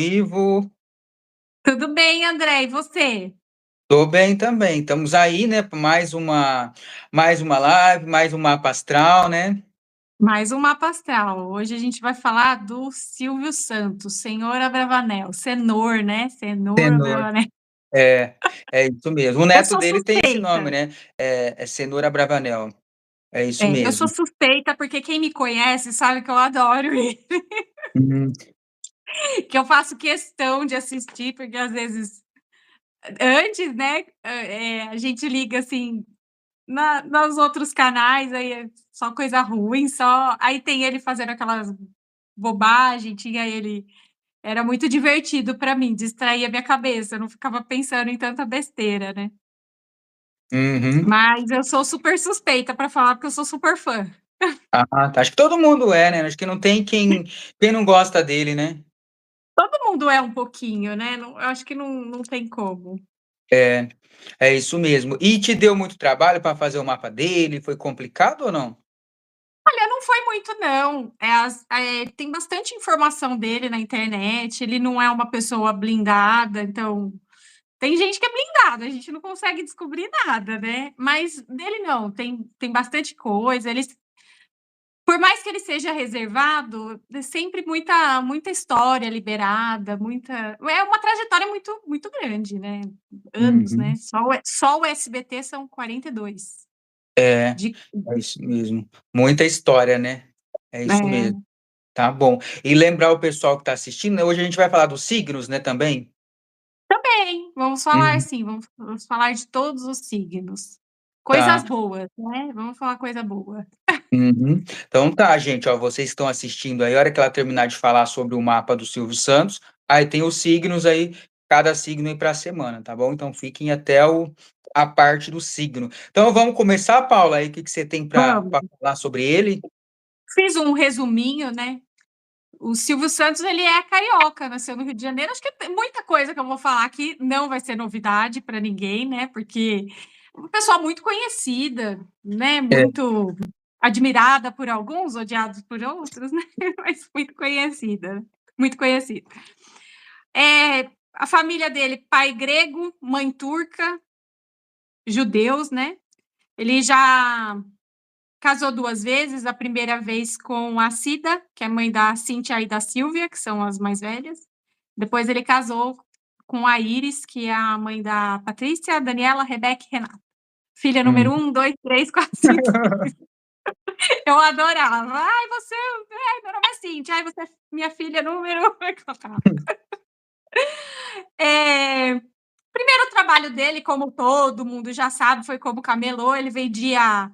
Vivo. Tudo bem, André, e você? Tô bem também. Estamos aí, né, para mais uma live, mais um mapa astral, né? Mais um mapa astral. Hoje a gente vai falar do Silvio Santos, Senhor Abravanel, Senhor, né? Senhor Tenor. Abravanel. É, é isso mesmo. O Eu neto sou dele tem esse nome, suspeita. né? É Cenoura Bravanel. É isso Eu sou mesmo. suspeita porque quem me conhece sabe que eu adoro ele, Hum, que eu faço questão de assistir, porque às vezes antes, né, a gente liga assim nos outros canais, aí é só coisa ruim, só aí tem ele fazendo aquelas bobagem, tinha ele. Era muito divertido para mim, distraía minha cabeça, eu não ficava pensando em tanta besteira, né. uhum. Mas eu sou super suspeita para falar, porque eu sou super fã. Ah, tá. Acho que todo mundo é, né? Acho que não tem quem não gosta dele, né? Todo mundo é um pouquinho, né, não, eu acho que não tem como. É, é isso mesmo. E te deu muito trabalho para fazer o mapa dele? Foi complicado ou não? Olha, não foi muito não, tem bastante informação dele na internet, ele não é uma pessoa blindada, então tem gente que é blindada, a gente não consegue descobrir nada, né, mas dele não, tem bastante coisa, ele. Por mais que ele seja reservado, é sempre muita história liberada, muita é uma trajetória muito grande, né, anos, né, Uhum. só o SBT são 42 É, de é isso mesmo. Muita história, né? É isso mesmo. é, Tá bom. E lembrar o pessoal que está assistindo, né, hoje a gente vai falar dos signos, né, também? também, vamos falar Uhum. assim, vamos falar de todos os signos. Coisas Tá. boas, né, vamos falar coisa boa. Uhum. Então tá, gente, ó, vocês estão assistindo aí, a hora que ela terminar de falar sobre o mapa do Silvio Santos, aí tem os signos aí, cada signo aí para a semana, tá bom? Então fiquem até a parte do signo. Então vamos começar, Paula, aí o que que você tem para Vamos. falar sobre ele? Fiz um resuminho, né. O Silvio Santos, ele é carioca, nasceu no Rio de Janeiro. Acho que tem muita coisa que eu vou falar aqui não vai ser novidade para ninguém, né? Porque é uma pessoa muito conhecida, né? É. Muito admirada por alguns, odiados por outros, né? Mas muito conhecida, muito conhecida. A família dele, pai grego, mãe turca, judeus, né? Ele já casou 2 vezes, a primeira vez com a Cida, que é mãe da Cíntia e da Silvia, que são as mais velhas. Depois ele casou com a Iris, que é a mãe da Patrícia, Daniela, Rebeca e Renata. Filha Hum. número 1, 2, 3, 4, 5, 6. Eu adorava. Ai, você, ai, meu nome é Cíntia, ai, você é minha filha número. É, primeiro trabalho dele, como todo mundo já sabe, foi como camelô. Ele vendia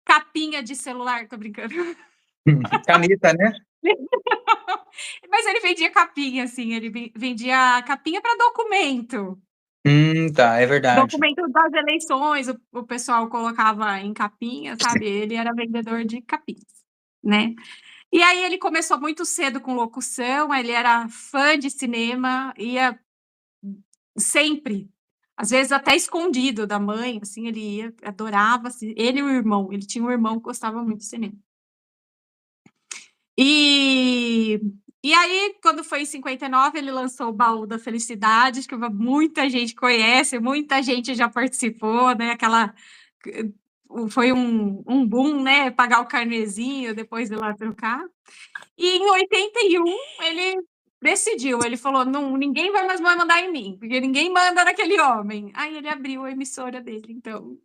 capinha de celular, tô brincando. Caneta, né? Mas ele vendia capinha, assim, ele vendia capinha para documento. Tá, é verdade. Documento das eleições, o pessoal colocava em capinha, sabe? Ele era vendedor de capinhas, né? E aí ele começou muito cedo com locução, ele era fã de cinema, ia sempre, às vezes até escondido da mãe, assim, ele ia, adorava, assim, ele e o irmão, ele tinha um irmão que gostava muito de cinema. E, e aí, quando foi em 59, ele lançou o Baú da Felicidade, que muita gente conhece, muita gente já participou, né? Foi um boom, né? Pagar o carnezinho, depois de lá trocar. E em 81, ele decidiu, ele falou, não, ninguém vai mais mandar em mim, porque ninguém manda naquele homem. Aí ele abriu a emissora dele, então.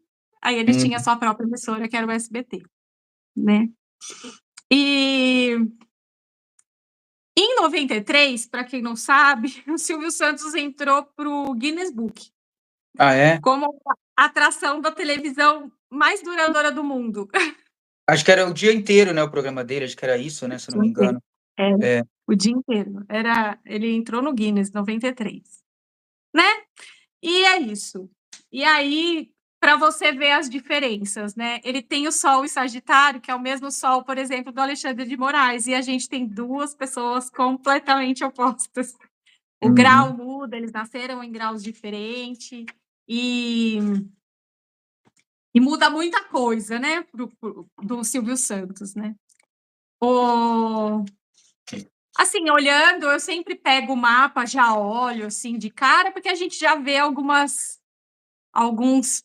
Aí ele tinha a Hum. sua própria emissora, que era o SBT, né? E em 93, para quem não sabe, o Silvio Santos entrou para o Guinness Book Ah, é? como a atração da televisão mais duradoura do mundo. Acho que era o dia inteiro, né, o programa dele, acho que era isso, né, se eu não me engano. É, É. o dia inteiro. Ele entrou no Guinness em 93, né? E é isso. E aí, para você ver as diferenças, né? Ele tem o Sol em Sagitário, que é o mesmo Sol, por exemplo, do Alexandre de Moraes, e a gente tem duas pessoas completamente opostas. O grau Uhum. muda, eles nasceram em graus diferentes e, e muda muita coisa, né, do Silvio Santos, né? O, Assim, olhando, eu sempre pego o mapa, já olho, assim, de cara, porque a gente já vê alguns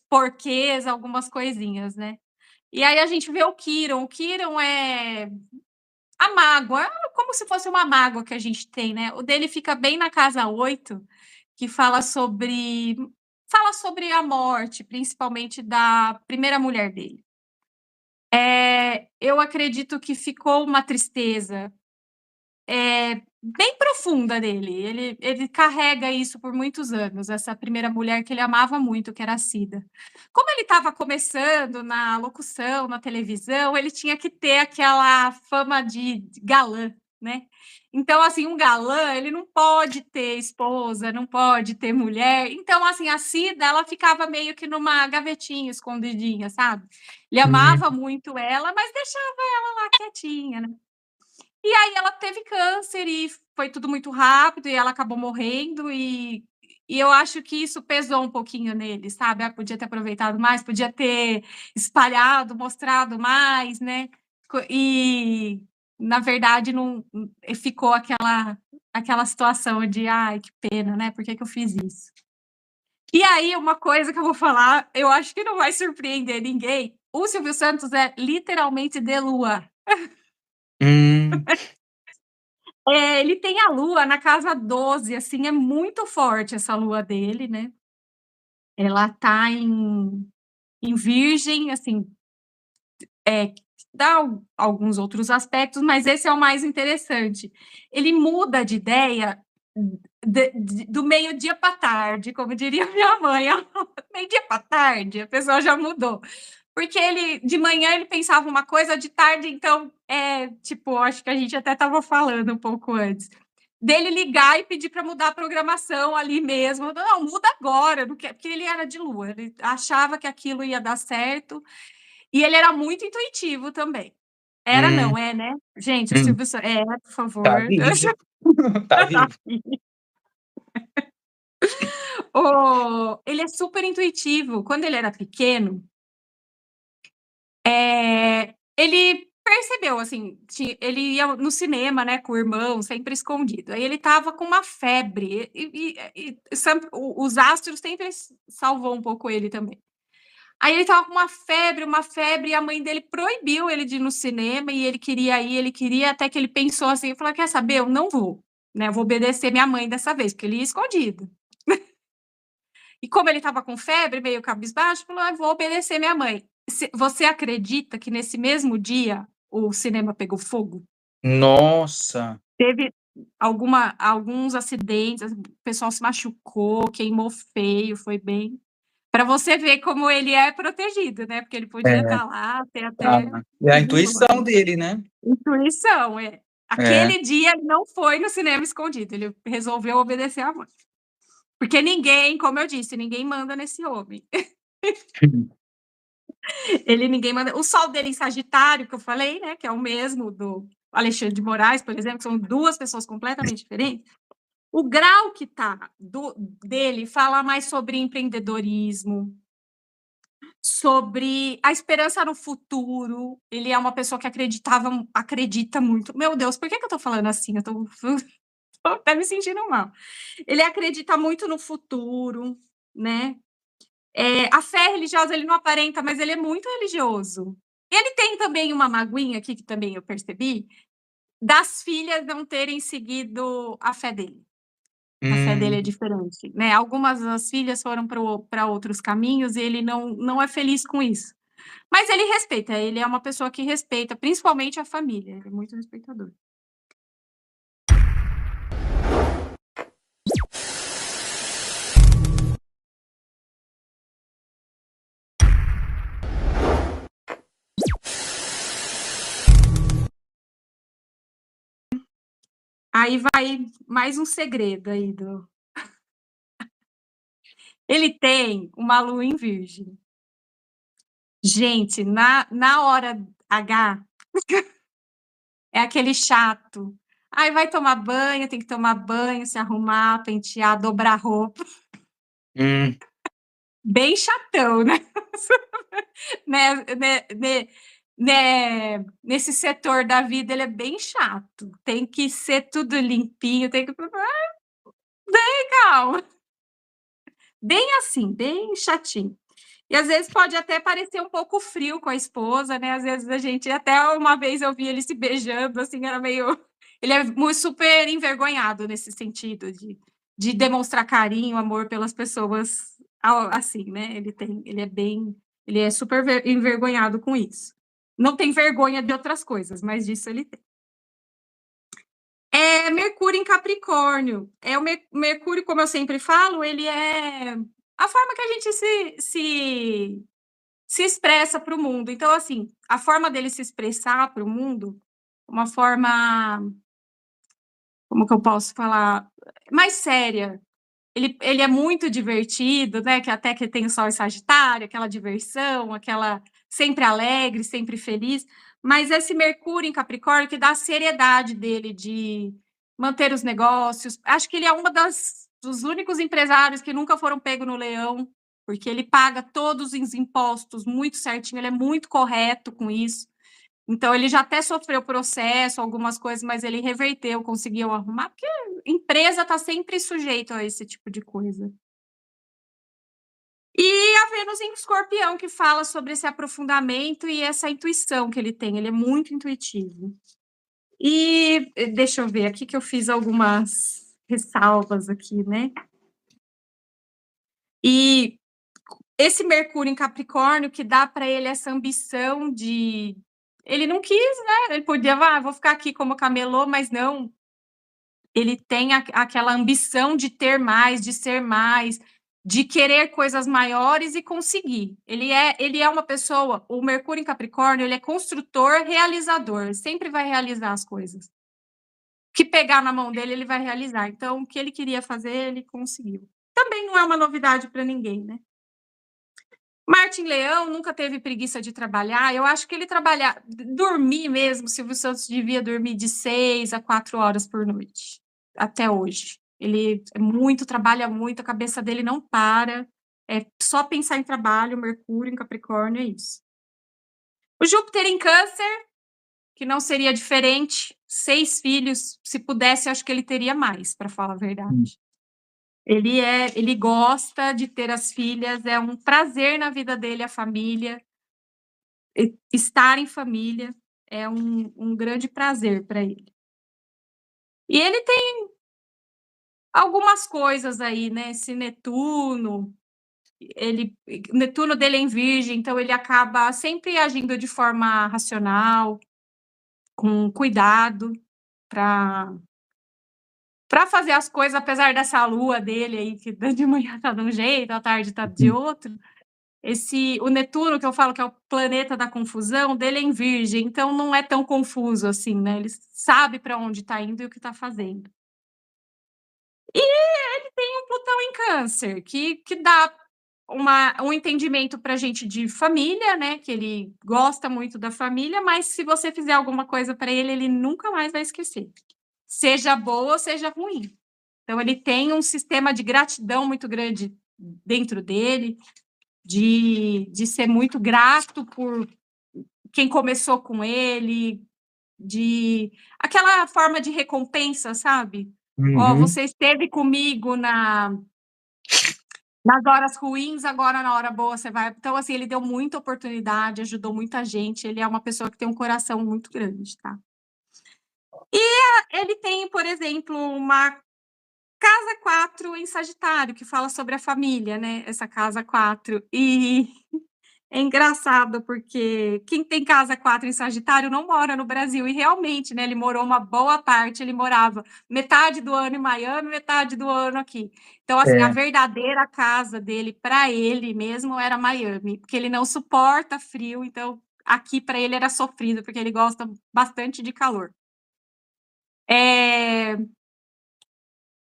porquês, algumas coisinhas, né? E aí a gente vê o Quirón. O Quirón é a mágoa, como se fosse uma mágoa que a gente tem, né? O dele fica bem na casa 8, que fala sobre a morte, principalmente da primeira mulher dele. Eu acredito que ficou uma tristeza bem profunda nele. Ele carrega isso por muitos anos, essa primeira mulher que ele amava muito, que era a Cida. Como ele estava começando na locução, na televisão, ele tinha que ter aquela fama de galã, né? Então, assim, um galã, ele não pode ter esposa, não pode ter mulher. Então, assim, a Cida, ela ficava meio que numa gavetinha, escondidinha, sabe? Ele Hum, amava muito ela, mas deixava ela lá quietinha, né? E aí ela teve câncer e foi tudo muito rápido e ela acabou morrendo e eu acho que isso pesou um pouquinho nele, sabe? Ah, podia ter aproveitado mais, podia ter espalhado, mostrado mais, né? E na verdade não ficou aquela situação de ai, que pena, né? Por que que eu fiz isso? E aí, uma coisa que eu vou falar, eu acho que não vai surpreender ninguém. O Silvio Santos é literalmente de lua. hum, Ele tem a lua na casa 12, assim, é muito forte essa lua dele, né? Ela tá em Virgem, assim, dá alguns outros aspectos, mas esse é o mais interessante. Ele muda de ideia do meio-dia para tarde, como diria minha mãe. Meio-dia para tarde, a pessoa já mudou. Porque ele, de manhã, ele pensava uma coisa, de tarde, então, tipo, acho que a gente até estava falando um pouco antes. Dele ligar e pedir para mudar a programação ali mesmo. Não, muda agora, não quer, porque ele era de lua, ele achava que aquilo ia dar certo. E ele era muito intuitivo também. Era hum, não, é, né? Gente, o hum. Silvio Santos por Tá favor. vivo. Tá vivo. Ele é super intuitivo. Quando ele era pequeno, ele percebeu, assim, ele ia no cinema, né, com o irmão, sempre escondido. Aí ele estava com uma febre, os astros sempre salvou um pouco ele também. Aí ele estava com uma febre, e a mãe dele proibiu ele de ir no cinema, e ele queria ir, até que ele pensou assim, falou, quer saber, eu não vou, né, eu vou obedecer minha mãe dessa vez, porque ele ia escondido. E como ele estava com febre, meio cabisbaixo, falou, eu vou obedecer minha mãe. Você acredita que nesse mesmo dia o cinema pegou fogo? Nossa. Teve alguns acidentes, o pessoal se machucou, queimou feio, foi bem. Para você ver como ele é protegido, né? Porque ele podia É, estar lá, ter tá. até É a segundo intuição ano. dele, né? Intuição, é. É. Aquele dia ele não foi no cinema escondido, ele resolveu obedecer a mãe. Porque ninguém, como eu disse, ninguém manda nesse homem. Ninguém manda. O sol dele em Sagitário, que eu falei, né? Que é o mesmo do Alexandre de Moraes, por exemplo, que são duas pessoas completamente diferentes. O grau que tá dele fala mais sobre empreendedorismo, sobre a esperança no futuro. Ele é uma pessoa que acredita muito. Meu Deus, por que eu tô falando assim? Eu tô até me sentindo mal. Ele acredita muito no futuro, né? A fé religiosa ele não aparenta, mas ele é muito religioso. Ele tem também uma maguinha aqui, que também eu percebi, das filhas não terem seguido a fé dele. A fé dele é Hum, diferente, né? Algumas das filhas foram para outros caminhos e ele não é feliz com isso. Mas ele respeita, ele é uma pessoa que respeita, principalmente a família, ele é muito respeitador. Aí vai mais um segredo aí do. Ele tem uma lua em virgem. Gente, na hora H, é aquele chato. Aí vai tomar banho, tem que tomar banho, se arrumar, pentear, dobrar roupa. Bem chatão, né? né, né, né? né, nesse setor da vida, ele é bem chato. Tem que ser tudo limpinho, tem que... Bem calmo. Bem assim, bem chatinho. E às vezes pode até parecer um pouco frio com a esposa, né? Às vezes a gente, até uma vez eu vi ele se beijando, assim, era meio... Ele é muito super envergonhado nesse sentido, de demonstrar carinho, amor pelas pessoas, assim, né? Ele é super envergonhado com isso. Não tem vergonha de outras coisas, mas disso ele tem. É Mercúrio em Capricórnio. É o Mercúrio, como eu sempre falo, ele é a forma que a gente se expressa para o mundo. Então, assim, a forma dele se expressar para o mundo, uma forma, como que eu posso falar, mais séria. Ele é muito divertido, né? Que até que tem o Sol em Sagitário, aquela diversão, aquela sempre alegre, sempre feliz. Mas esse Mercúrio em Capricórnio que dá a seriedade dele de manter os negócios. Acho que ele é dos únicos empresários que nunca foram pegos no leão, porque ele paga todos os impostos muito certinho, ele é muito correto com isso. Então, ele já até sofreu processo, algumas coisas, mas ele reverteu, conseguiu arrumar, porque a empresa está sempre sujeita a esse tipo de coisa. E a Vênus em Escorpião, que fala sobre esse aprofundamento e essa intuição que ele tem, ele é muito intuitivo. E deixa eu ver aqui que eu fiz algumas ressalvas aqui, né? E esse Mercúrio em Capricórnio que dá para ele essa ambição de... Ele não quis, né? Ele podia, vou ficar aqui como camelô, mas não. Ele tem aquela ambição de ter mais, de ser mais, de querer coisas maiores e conseguir. Ele é uma pessoa, o Mercúrio em Capricórnio, ele é construtor, realizador, sempre vai realizar as coisas. O que pegar na mão dele, ele vai realizar. Então, o que ele queria fazer, ele conseguiu. Também não é uma novidade para ninguém, né? Marte em Leão nunca teve preguiça de trabalhar. Eu acho que ele dormir mesmo, Silvio Santos devia dormir de 6 a 4 horas por noite, até hoje. Ele trabalha muito, a cabeça dele não para. É só pensar em trabalho, Mercúrio em Capricórnio, é isso. O Júpiter em Câncer, que não seria diferente, 6 filhos, se pudesse, acho que ele teria mais, para falar a verdade. Ele gosta de ter as filhas, é um prazer na vida dele, a família. Estar em família é um grande prazer para ele. E ele tem algumas coisas aí, né? Esse Netuno, Netuno dele é em Virgem, então ele acaba sempre agindo de forma racional, com cuidado, para fazer as coisas, apesar dessa lua dele aí, que de manhã tá de um jeito, à tarde tá de outro. O Netuno, que eu falo que é o planeta da confusão, dele é em Virgem, então não é tão confuso assim, né? Ele sabe para onde está indo e o que está fazendo. E ele tem um Plutão em Câncer, que dá um entendimento para a gente de família, né? Que ele gosta muito da família, mas se você fizer alguma coisa para ele, ele nunca mais vai esquecer. Seja boa ou seja ruim. Então, ele tem um sistema de gratidão muito grande dentro dele, de ser muito grato por quem começou com ele, de aquela forma de recompensa, sabe? Ó, você esteve comigo nas horas ruins, agora na hora boa você vai. Então, assim, ele deu muita oportunidade, ajudou muita gente, ele é uma pessoa que tem um coração muito grande, tá? E ele tem, por exemplo, uma casa 4 em Sagitário, que fala sobre a família, né? Essa casa 4. E é engraçado, porque quem tem casa 4 em Sagitário não mora no Brasil. E realmente, né? Ele morou uma boa parte, ele morava metade do ano em Miami, metade do ano aqui. Então, assim, a verdadeira casa dele, para ele mesmo, era Miami, porque ele não suporta frio, então aqui para ele era sofrido, porque ele gosta bastante de calor.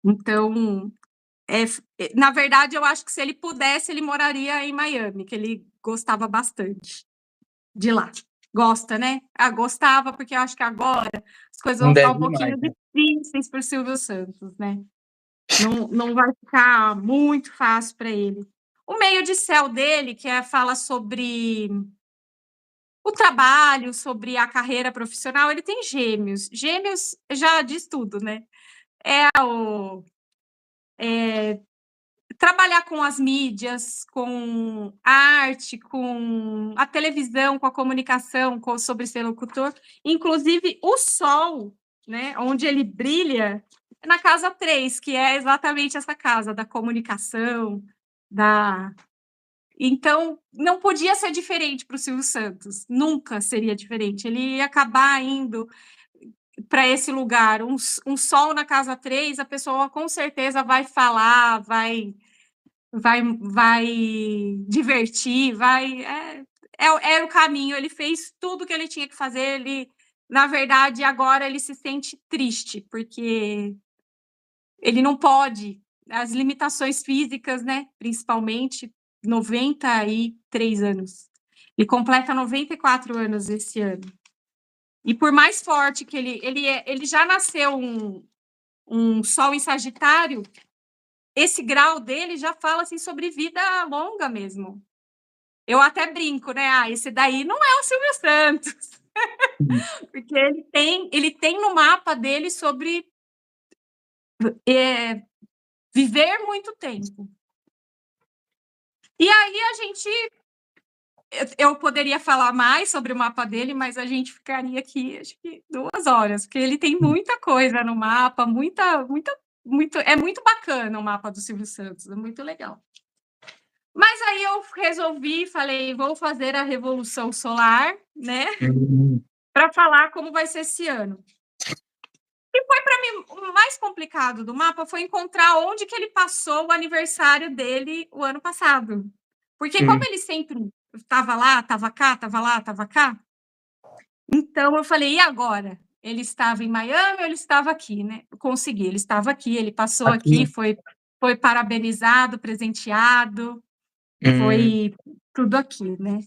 Então, na verdade, eu acho que se ele pudesse, ele moraria em Miami, que ele gostava bastante de lá. Gosta, né? Gostava, porque eu acho que agora as coisas Não vão ficar deve um pouquinho mais, né? difíceis para o Silvio Santos, né? Não vai ficar muito fácil para ele. O meio de céu dele, fala sobre o trabalho, sobre a carreira profissional. Ele tem gêmeos. Gêmeos já diz tudo, né? Trabalhar com as mídias, com a arte, com a televisão, com a comunicação, sobre ser locutor. Inclusive, o sol, né, onde ele brilha, é na casa 3, que é exatamente essa casa da comunicação, da... Então, não podia ser diferente para o Silvio Santos, nunca seria diferente. Ele ia acabar indo para esse lugar, um sol na casa 3, a pessoa com certeza vai falar, vai divertir, era o caminho, ele fez tudo que ele tinha que fazer, ele, na verdade, agora ele se sente triste, porque ele não pode, as limitações físicas, né, principalmente, 93 anos. Ele completa 94 anos esse ano. E por mais forte que ele já nasceu um sol em Sagitário, esse grau dele já fala assim sobre vida longa mesmo. Eu até brinco, né? Ah, esse daí não é o Silvio Santos. Porque ele tem no mapa dele sobre viver muito tempo. E aí eu poderia falar mais sobre o mapa dele, mas a gente ficaria aqui, acho que 2 horas, porque ele tem muita coisa no mapa, é muito bacana o mapa do Silvio Santos, é muito legal. Mas aí eu resolvi, falei, vou fazer a Revolução Solar, né? Para falar como vai ser esse ano. E foi para mim o mais complicado do mapa foi encontrar onde que ele passou o aniversário dele o ano passado. Porque como ele sempre estava lá, estava cá, estava lá, estava cá, então eu falei, e agora? Ele estava em Miami ou ele estava aqui, né? Eu consegui, ele estava aqui, ele passou aqui, foi parabenizado, presenteado, foi tudo aqui, né?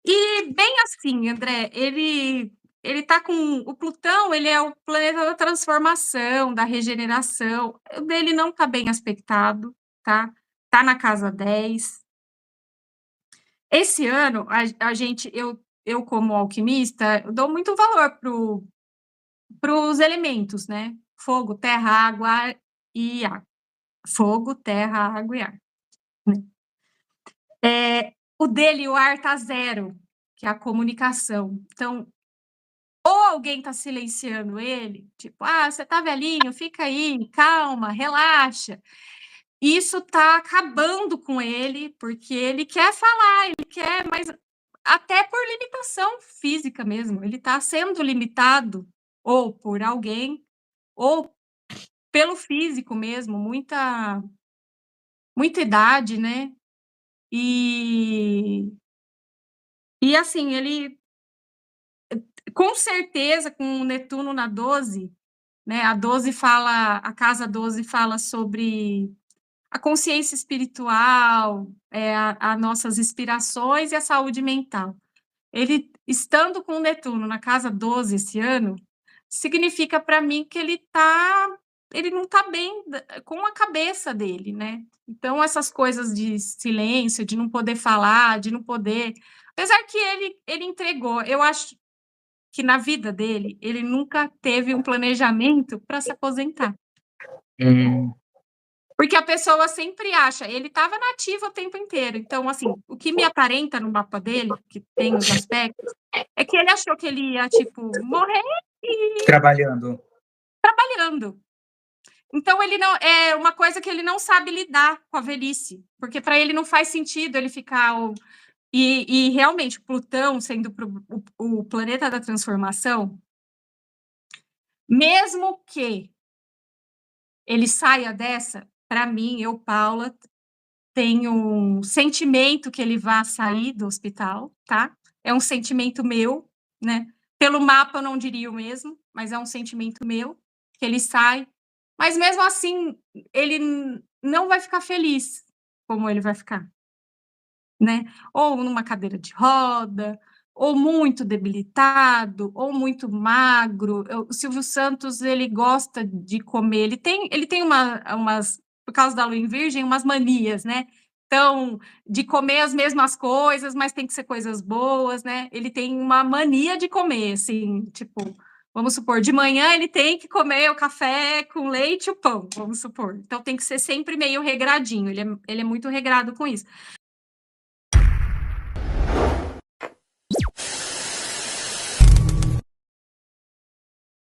E bem assim, André, ele tá com o Plutão, ele é o planeta da transformação, da regeneração. O dele não tá bem aspectado, tá? Tá na casa 10. Esse ano, a gente, eu como alquimista, eu dou muito valor para os elementos, né? Fogo, terra, água e ar. Fogo, terra, água e ar. O dele, o ar tá 0, que é a comunicação. Então, ou alguém está silenciando ele, tipo, ah, você tá velhinho, fica aí, calma, relaxa. Isso está acabando com ele, porque ele quer falar, ele quer, mas até por limitação física mesmo, ele está sendo limitado ou por alguém, ou pelo físico mesmo, muita idade, né? E assim, ele com certeza com o Netuno na 12, né? A casa 12 fala sobre a consciência espiritual, as nossas inspirações e a saúde mental. Ele, estando com o Netuno na casa 12 esse ano, significa para mim que ele não está bem com a cabeça dele, né? Então, essas coisas de silêncio, de não poder falar, de não poder... Apesar que ele entregou, eu acho que na vida dele, ele nunca teve um planejamento para se aposentar. Porque a pessoa sempre acha, ele estava nativo o tempo inteiro. Então, assim, o que me aparenta no mapa dele, que tem os aspectos, é que ele achou que ele ia, tipo, morrer Trabalhando. Então, ele não é uma coisa que ele não sabe lidar com a velhice, porque para ele não faz sentido ele ficar. E realmente, Plutão sendo o planeta da transformação, mesmo que ele saia dessa, para mim, eu, Paula, tenho um sentimento que ele vá sair do hospital, tá? É um sentimento meu, né? Pelo mapa eu não diria o mesmo, mas é um sentimento meu, que ele sai. Mas mesmo assim, ele não vai ficar feliz como ele vai ficar, né? Ou numa cadeira de roda, ou muito debilitado, ou muito magro. O Silvio Santos, ele gosta de comer, ele tem umas, por causa da lua em virgem, umas manias, né? Então, de comer as mesmas coisas, mas tem que ser coisas boas, né? Ele tem uma mania de comer, assim, tipo, vamos supor, de manhã ele tem que comer o café com leite e o pão, vamos supor. Então tem que ser sempre meio regradinho, ele é muito regrado com isso.